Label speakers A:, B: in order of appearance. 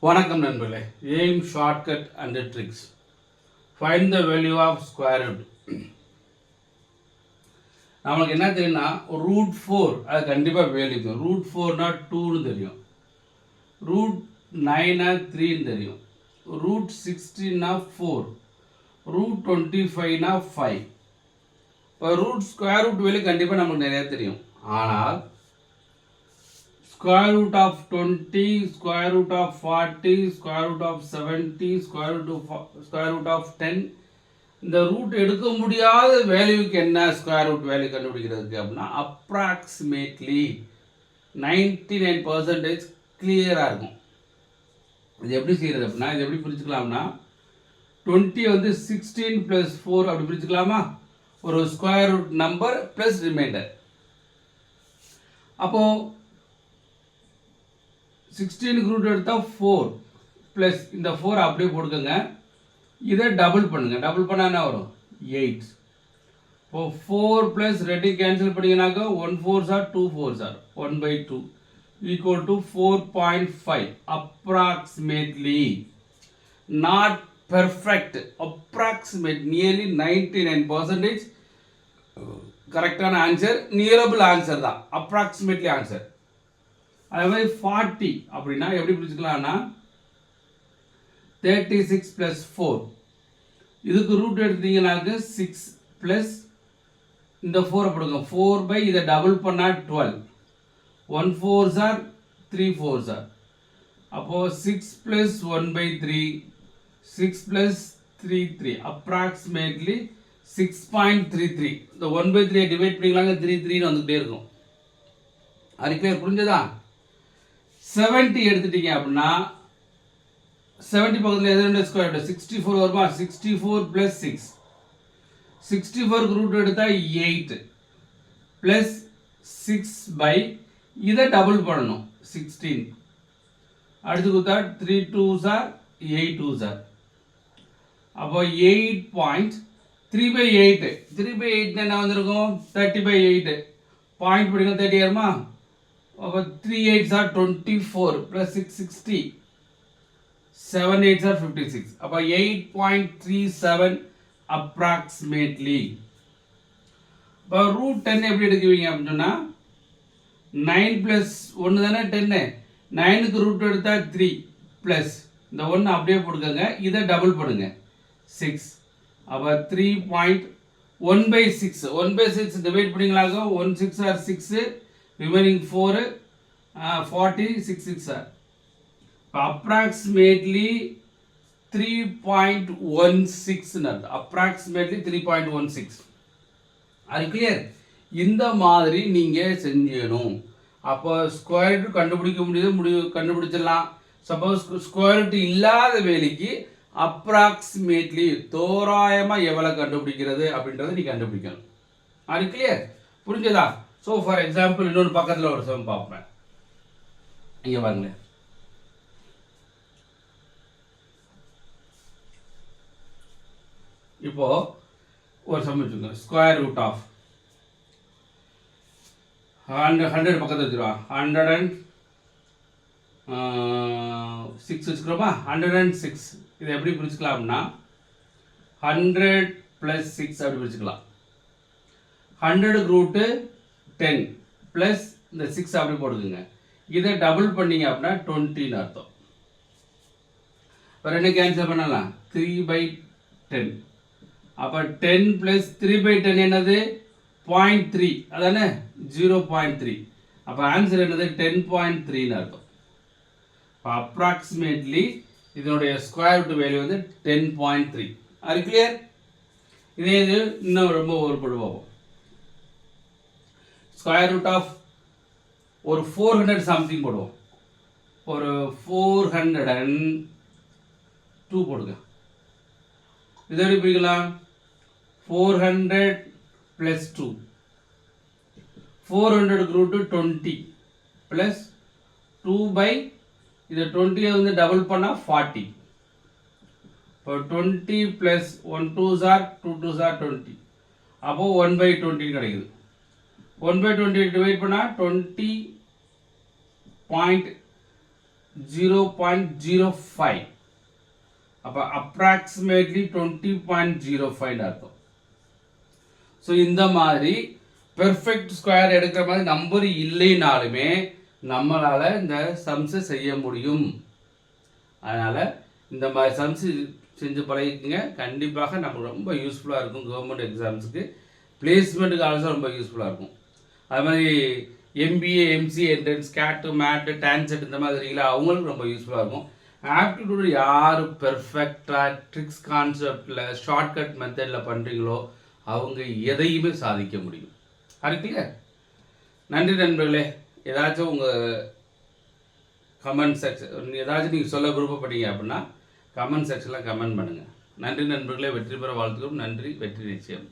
A: வணக்கம் நண்பர்களே. Aim shortcut and tricks. Find the value of square root. நம்மளுக்கு என்ன தெரியும்னா ரூட் 4 அது கண்டிப்பாக வேல்யூ தெரியும். ரூட் 4னா 2ன்னு தெரியும். ரூட் 9னா 3ன்னு தெரியும். ரூட் 16னா 4. ரூட் 25னா 5. இப்போ ரூட் ஸ்கொயர் ரூட் வேல்யூ கண்டிப்பாக நமக்கு நிறையா தெரியும். ஆனால் square root of 20, square root of 40, square root of 70, square root of 10 இந்த ரூட் எடுக்க முடியாத வேல்யூக்கு என்ன ஸ்கொயர் ரூட் வேல்யூ கண்டுபிடிக்கிறதுக்கு அப்படின்னா அப்ராக்சிமேட்லி 99% கிளியராக இருக்கும். இது எப்படி செய்கிறது அப்படின்னா இது எப்படி பிரிச்சுக்கலாம்னா 20 வந்து 16 + 4 அப்படி பிரிச்சுக்கலாமா, ஒரு square root number plus reminder. அப்போது 16 ரூட் எடுத்தால் 4 ப்ளஸ் இந்த 4 அப்படியே போட்டுக்கோங்க. இதை டபுள் பண்ணுங்கள். டபுள் பண்ணால் என்ன வரும் 8. இப்போது 4 ப்ளஸ் ரெண்டு cancel பண்ணிங்கனாக்கா 1 4s are 2 4s are 1/2 equal to 4.5. approximately, not perfect, approximate, nearly 99% கரெக்டான ஆன்சர், நியரபிள் ஆன்சர் தான், அப்ராக்சிமேட்லி ஆன்சர். அதே மாதிரி 40 அப்படின்னா எப்படி பிடிச்சிக்கலாம்னா 36 + 4 இதுக்கு ரூட் எடுத்தீங்கன்னாக்க 6 ப்ளஸ் இந்த 4 போடுங்க. 4 இதை டபுள் பண்ணால் 12. 1 4s are 3 4s are. அப்போது 6 + 1/3 6 + 3 3 அப்ராக்சிமேட்லி 6.33. இந்த 1/3 டிவைட் பண்ணிக்கலாங்க 3 3ன்னு வந்துகிட்டே இருக்கும். அது கிளியர் புரிஞ்சதா? 70 எடுத்துட்டீங்க அப்படின்னா 70 பக்கத்தில் எது ஸ்கொயர் 64 வருமா, 64 + 6 64க்கு ரூட் எடுத்தால் 8 ப்ளஸ் 6 இதை டபுள் பண்ணணும் 16. அடுத்து கொடுத்தா 3 2s are 8 2s are. அப்போ 8.3/8 3/8 என்ன வந்திருக்கும் 30/8. பாயிண்ட் படிங்க 30 ஆயிருமா. அப்போ 3 8s are 24 + 6 60. 7 8s are 56. அப்போ 8.37 அப்ராக்சிமேட்லி. இப்போ ரூட் 10 எப்படி எடுக்குவீங்க அப்படின்னு சொன்னால் 9 + 1 தானே 10. 9க்கு ரூட் எடுத்தால் 3 ப்ளஸ் இந்த 1 அப்படியே போட்டுக்கோங்க. இதை டபுள் பண்ணுங்க 6. அப்போ 3.1/6 1/6 divide பண்ணிங்களாக 1 6 are 6, remaining 4 40 6 6 are. approximately 3.16 approximately 3.16. அது கிளியர்? இந்த மாதிரி நீங்கள் செஞ்சணும். அப்போ ஸ்கொயர் ரூட் கண்டுபிடிக்க கண்டுபிடிச்சிடலாம். சப்போஸ் ஸ்கொயர் ரூட் இல்லாத வேலைக்கு அப்ராக்சிமேட்லி தோராயமாக எவ்வளோ கண்டுபிடிக்கிறது அப்படின்றத நீ கண்டுபிடிக்கணும். அது கிளியர் புரிஞ்சதா? ஸோ ஃபார் எக்ஸாம்பிள் இன்னொன்று பக்கத்தில் ஒரு சம் பார்ப்பேன். இங்கே பாருங்களேன். இப்போ ஒரு சம் வச்சுக்கோங்க. ஸ்கொயர் ரூட் ஆஃப் 100 பக்கத்தில் வச்சுருவான். 106 வச்சுக்கிறோமா. 106 இதை எப்படி பிரிச்சுக்கலாம்னா 100 + 6 அப்படி பிரிச்சுக்கலாம். 100க்கு ரூட்டு 10 ப்ளஸ் இந்த 6 அப்படி போடுக்குங்க. இதை டபுள் பண்ணிங்க அப்படின்னா 20ன்னு அர்த்தம். இப்போ ரெண்டு கேன்சல் பண்ணலாம் 3/10. அப்போ 10 + 3/10 என்னது 0.3 அதானே 0.3. அப்போ ஆன்சர் என்னது 10.3ன்னு அர்த்தம். இப்போ அப்ராக்சிமேட்லி இதனுடைய ஸ்கொயர் ரூட் வேல்யூ வந்து 10.3. அது கிளியர்? இதே இது இன்னும் ரொம்ப ஒரு போடுவோம். ஸ்கொயர் ரூட் ஆஃப் ஒரு 400 சம்திங் போடுவோம். ஒரு 402 போடுங்க. இதை எப்படி பிரிக்கலாம் 400 + 2. 400க்கு ரூட்டு 20 ப்ளஸ் 2 இதை 20 வந்து டபுள் பண்ணால் 40. இப்போ 20 + 1 2s are 2 2s are 20. அப்போது 1/20 கிடைக்குது. 1/20 டிவைட் பண்ணால் 20.0 0.05. அப்போ அப்ராக்சிமேட்லி 20.05 அர்த்தம். ஸோ இந்த மாதிரி பெர்ஃபெக்ட் ஸ்கொயர் எடுக்கிற மாதிரி நம்பர் இல்லைனாலுமே நம்மளால் இந்த சம்ஸை செய்ய முடியும். அதனால் இந்த மாதிரி சம்ஸ் செஞ்சு பழகிக்குங்க. கண்டிப்பாக நமக்கு ரொம்ப யூஸ்ஃபுல்லாக இருக்கும். கவர்மெண்ட் எக்ஸாம்ஸுக்கு, பிளேஸ்மெண்ட்டுக்கு ஆல்சோ ரொம்ப யூஸ்ஃபுல்லாக இருக்கும். அது மாதிரி எம்பிஏ, எம்சிஏ என்ட்ரன்ஸ், கேட்டு, மேட்டு, டான்செட் இந்த மாதிரி இருக்கீங்களா, அவங்களுக்கு ரொம்ப யூஸ்ஃபுல்லாக இருக்கும். ஆப்டிடியூடு யார் பெர்ஃபெக்டாக ட்ரிக்ஸ் கான்செப்டில் ஷார்ட்கட் மெத்தடில் பண்ணுறீங்களோ அவங்க எதையுமே சாதிக்க முடியும். கரெக்டுங்க? நன்றி நண்பர்களே. ஏதாச்சும் உங்கள் கமெண்ட் செக்ஷன் ஏதாச்சும் நீங்கள் சொல்ல விருப்பப்பட்டீங்க அப்படின்னா கமெண்ட் செக்ஷனில் கமெண்ட் பண்ணுங்கள். நன்றி நண்பர்களே. வெற்றி பெற வாழ்த்துக்கிறோம். நன்றி. வெற்றி நிச்சயம்.